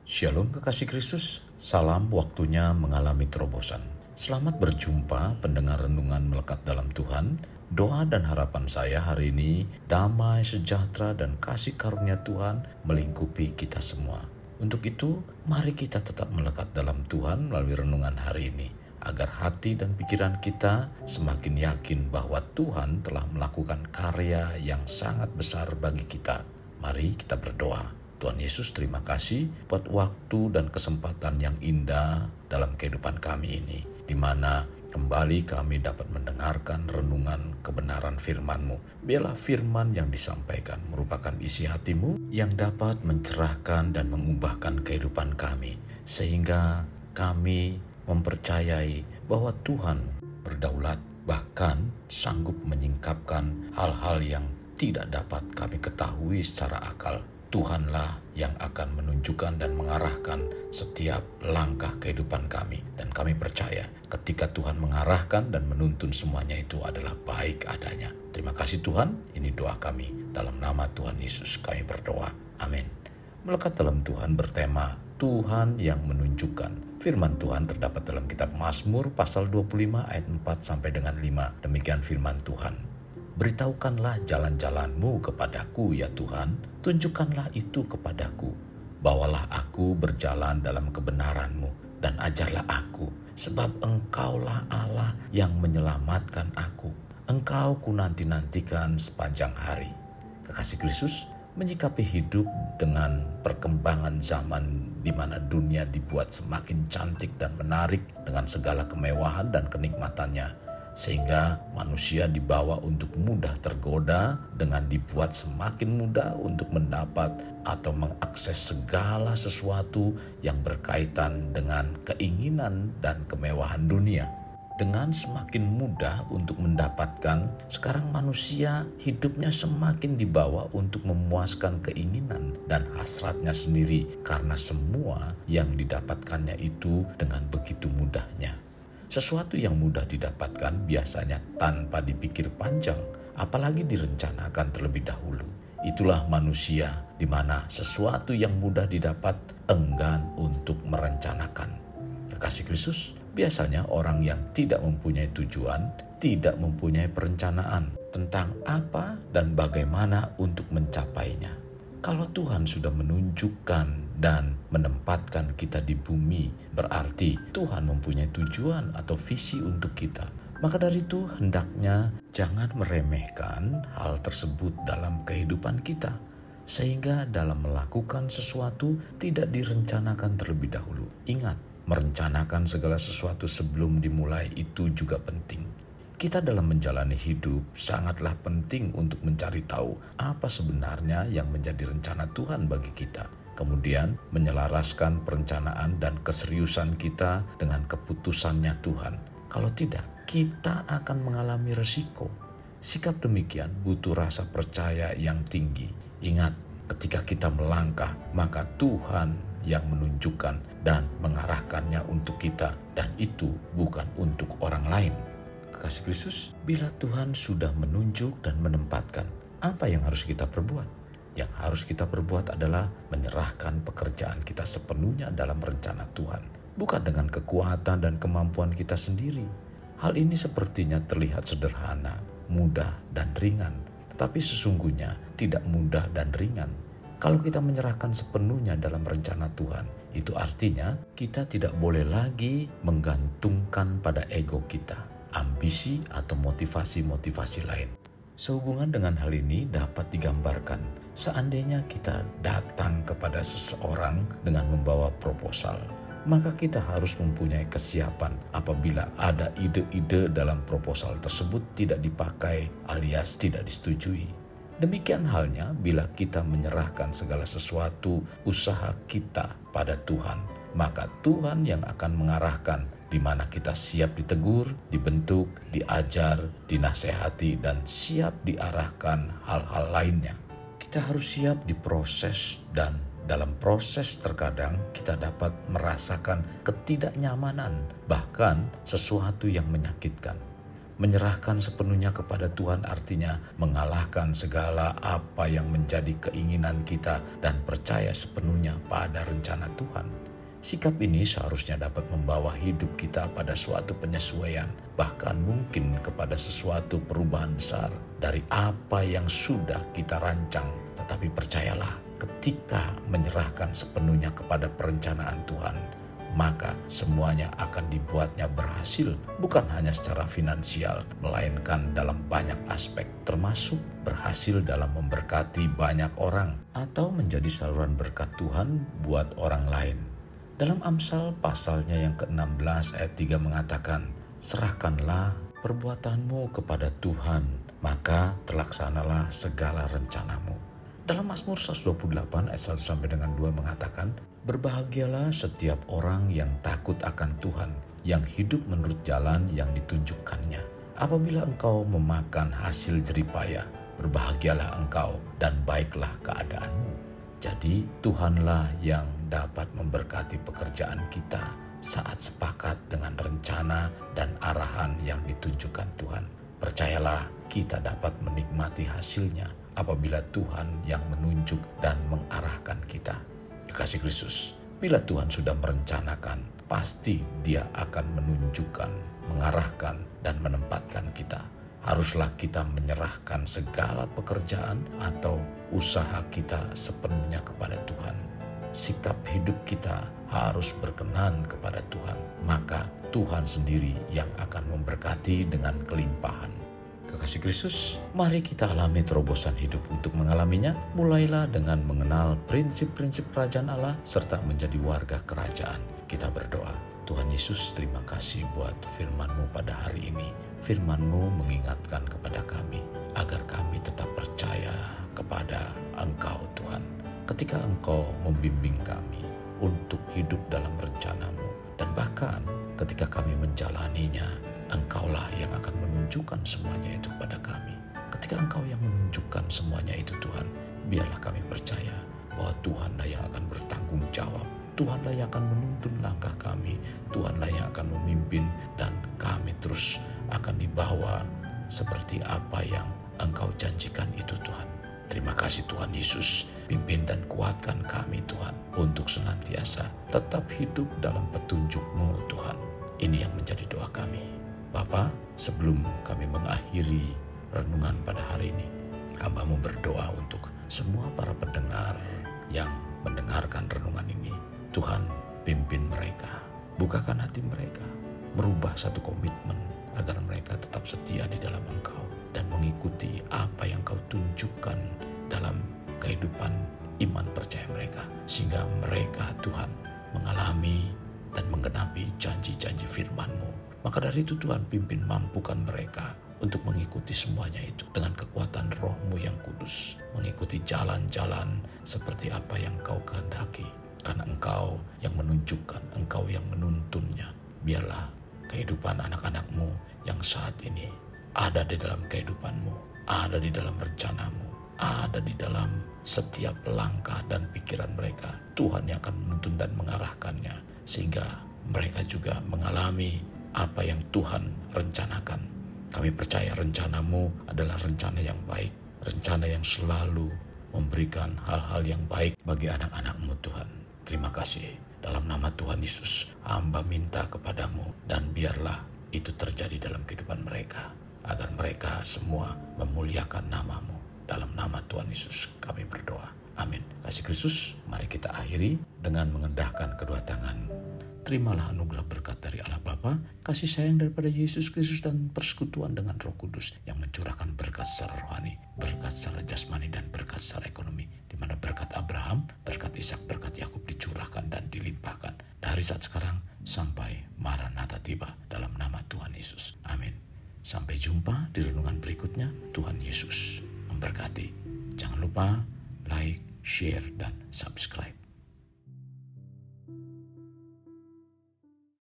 Shalom kekasih Kristus, salam waktunya mengalami terobosan. Selamat berjumpa pendengar renungan melekat dalam Tuhan. Doa dan harapan saya hari ini, damai, sejahtera, dan kasih karunia Tuhan melingkupi kita semua. Untuk itu, mari kita tetap melekat dalam Tuhan melalui renungan hari ini, agar hati dan pikiran kita semakin yakin bahwa Tuhan telah melakukan karya yang sangat besar bagi kita. Mari kita berdoa. Tuhan Yesus, terima kasih buat waktu dan kesempatan yang indah dalam kehidupan kami ini, di mana kembali kami dapat mendengarkan renungan kebenaran firman-Mu. Biarlah firman yang disampaikan merupakan isi hati-Mu yang dapat mencerahkan dan mengubahkan kehidupan kami, sehingga kami mempercayai bahwa Tuhan berdaulat, bahkan sanggup menyingkapkan hal-hal yang tidak dapat kami ketahui secara akal. Tuhanlah yang akan menunjukkan dan mengarahkan setiap langkah kehidupan kami. Dan kami percaya ketika Tuhan mengarahkan dan menuntun semuanya itu adalah baik adanya. Terima kasih Tuhan, ini doa kami. Dalam nama Tuhan Yesus kami berdoa. Amin. Melekat dalam Tuhan bertema Tuhan yang menunjukkan. Firman Tuhan terdapat dalam kitab Mazmur pasal 25 ayat 4 sampai dengan 5. Demikian firman Tuhan. Beritahukanlah jalan-jalan-Mu kepadaku ya Tuhan, tunjukkanlah itu kepadaku. Bawalah aku berjalan dalam kebenaran-Mu dan ajarlah aku, sebab Engkaulah Allah yang menyelamatkan aku. Engkau ku nanti-nantikan sepanjang hari. Kekasih Kristus, menyikapi hidup dengan perkembangan zaman di mana dunia dibuat semakin cantik dan menarik dengan segala kemewahan dan kenikmatannya, sehingga manusia dibawa untuk mudah tergoda dengan dibuat semakin mudah untuk mendapat atau mengakses segala sesuatu yang berkaitan dengan keinginan dan kemewahan dunia. Dengan semakin mudah untuk mendapatkan, sekarang manusia hidupnya semakin dibawa untuk memuaskan keinginan dan hasratnya sendiri karena semua yang didapatkannya itu dengan begitu mudahnya. Sesuatu yang mudah didapatkan biasanya tanpa dipikir panjang, apalagi direncanakan terlebih dahulu. Itulah manusia, di mana sesuatu yang mudah didapat enggan untuk merencanakan. Kekasih Kristus, biasanya orang yang tidak mempunyai tujuan, tidak mempunyai perencanaan tentang apa dan bagaimana untuk mencapainya. Kalau Tuhan sudah menunjukkan dan menempatkan kita di bumi, berarti Tuhan mempunyai tujuan atau visi untuk kita. Maka dari itu hendaknya jangan meremehkan hal tersebut dalam kehidupan kita, sehingga dalam melakukan sesuatu tidak direncanakan terlebih dahulu. Ingat, merencanakan segala sesuatu sebelum dimulai itu juga penting. Kita dalam menjalani hidup sangatlah penting untuk mencari tahu apa sebenarnya yang menjadi rencana Tuhan bagi kita. Kemudian menyelaraskan perencanaan dan keseriusan kita dengan keputusannya Tuhan. Kalau tidak, kita akan mengalami resiko. Sikap demikian butuh rasa percaya yang tinggi. Ingat, ketika kita melangkah, maka Tuhan yang menunjukkan dan mengarahkannya untuk kita, dan itu bukan untuk orang lain. Kekasih Kristus, bila Tuhan sudah menunjuk dan menempatkan, apa yang harus kita perbuat? Yang harus kita perbuat adalah menyerahkan pekerjaan kita sepenuhnya dalam rencana Tuhan, bukan dengan kekuatan dan kemampuan kita sendiri. Hal ini sepertinya terlihat sederhana, mudah, dan ringan, tetapi sesungguhnya tidak mudah dan ringan. Kalau kita menyerahkan sepenuhnya dalam rencana Tuhan, itu artinya kita tidak boleh lagi menggantungkan pada ego kita, ambisi atau motivasi-motivasi lain. Sehubungan dengan hal ini dapat digambarkan seandainya kita datang kepada seseorang dengan membawa proposal, maka kita harus mempunyai kesiapan apabila ada ide-ide dalam proposal tersebut tidak dipakai alias tidak disetujui. Demikian halnya bila kita menyerahkan segala sesuatu usaha kita pada Tuhan, maka Tuhan yang akan mengarahkan di mana kita siap ditegur, dibentuk, diajar, dinasehati, dan siap diarahkan hal-hal lainnya. Kita harus siap diproses, dan dalam proses terkadang kita dapat merasakan ketidaknyamanan, bahkan sesuatu yang menyakitkan. Menyerahkan sepenuhnya kepada Tuhan artinya mengalahkan segala apa yang menjadi keinginan kita dan percaya sepenuhnya pada rencana Tuhan. Sikap ini seharusnya dapat membawa hidup kita pada suatu penyesuaian, bahkan mungkin kepada sesuatu perubahan besar dari apa yang sudah kita rancang. Tetapi percayalah, ketika menyerahkan sepenuhnya kepada perencanaan Tuhan, maka semuanya akan dibuatnya berhasil, bukan hanya secara finansial, melainkan dalam banyak aspek, termasuk berhasil dalam memberkati banyak orang atau menjadi saluran berkat Tuhan buat orang lain. Dalam Amsal pasalnya yang ke-16 ayat 3 mengatakan, serahkanlah perbuatanmu kepada Tuhan, maka terlaksanalah segala rencanamu. Dalam Mazmur 128 ayat 1 sampai dengan 2 mengatakan, berbahagialah setiap orang yang takut akan Tuhan, yang hidup menurut jalan yang ditunjukkannya. Apabila engkau memakan hasil jeripaya, berbahagialah engkau dan baiklah keadaanmu. Jadi Tuhanlah yang dapat memberkati pekerjaan kita saat sepakat dengan rencana dan arahan yang ditunjukkan Tuhan. Percayalah, kita dapat menikmati hasilnya apabila Tuhan yang menunjuk dan mengarahkan kita. Kekasih Kristus, bila Tuhan sudah merencanakan, pasti Dia akan menunjukkan, mengarahkan, dan menempatkan kita. Haruslah kita menyerahkan segala pekerjaan atau usaha kita sepenuhnya kepada Tuhan. Sikap hidup kita harus berkenan kepada Tuhan, maka Tuhan sendiri yang akan memberkati dengan kelimpahan. Kekasih Kristus, mari kita alami terobosan hidup. Untuk mengalaminya, mulailah dengan mengenal prinsip-prinsip kerajaan Allah serta menjadi warga kerajaan. Kita berdoa. Tuhan Yesus, terima kasih buat firman-Mu pada hari ini. Firman-Mu mengingatkan kepada kami agar kami tetap percaya kepada Engkau Tuhan. Ketika Engkau membimbing kami untuk hidup dalam rencana-Mu, dan bahkan ketika kami menjalaninya, Engkaulah yang akan menunjukkan semuanya itu kepada kami. Ketika Engkau yang menunjukkan semuanya itu Tuhan, biarlah kami percaya bahwa Tuhanlah yang akan bertanggung jawab. Tuhanlah yang akan menuntun langkah kami. Tuhanlah yang akan memimpin dan kami terus akan dibawa seperti apa yang Engkau janjikan itu Tuhan. Terima kasih Tuhan Yesus. Pimpin dan kuatkan kami Tuhan untuk senantiasa tetap hidup dalam petunjuk-Mu Tuhan. Ini yang menjadi doa kami. Bapa, sebelum kami mengakhiri renungan pada hari ini, hamba-Mu berdoa untuk semua para pendengar yang mendengarkan renungan ini. Tuhan, pimpin mereka, bukakan hati mereka, merubah satu komitmen agar mereka tetap setia di dalam Engkau dan mengikuti apa yang Kau tunjukkan dalam kehidupan iman percaya mereka, sehingga mereka Tuhan mengalami dan menggenapi janji-janji firman-Mu. Maka dari itu Tuhan, pimpin, mampukan mereka untuk mengikuti semuanya itu dengan kekuatan Roh-Mu yang kudus, mengikuti jalan-jalan seperti apa yang Kau kehendaki. Karena Engkau yang menunjukkan, Engkau yang menuntunnya. Biarlah kehidupan anak-anak-Mu yang saat ini ada di dalam kehidupan-Mu, ada di dalam rencana-Mu, ada di dalam setiap langkah dan pikiran mereka. Tuhan yang akan menuntun dan mengarahkannya, sehingga mereka juga mengalami apa yang Tuhan rencanakan. Kami percaya rencana-Mu adalah rencana yang baik, rencana yang selalu memberikan hal-hal yang baik bagi anak-anak-Mu Tuhan. Terima kasih. Dalam nama Tuhan Yesus, hamba minta kepadamu, dan biarlah itu terjadi dalam kehidupan mereka, agar mereka semua memuliakan nama-Mu. Dalam nama Tuhan Yesus kami berdoa. Amin. Kasih Kristus, mari kita akhiri dengan mengendahkan kedua tangan. Terimalah anugerah berkat dari Allah Bapa, kasih sayang daripada Yesus Kristus, dan persekutuan dengan Roh Kudus yang mencurahkan berkat secara rohani, berkat secara jasmani, dan berkat secara ekonomi, di mana berkat Abraham, berkat Ishak, berkat Yakub dicurahkan dan dilimpahkan dari saat sekarang sampai Maranatha tiba, dalam nama Tuhan Yesus. Amin. Sampai jumpa di renungan berikutnya. Tuhan Yesus memberkati. Jangan lupa like, share, dan subscribe.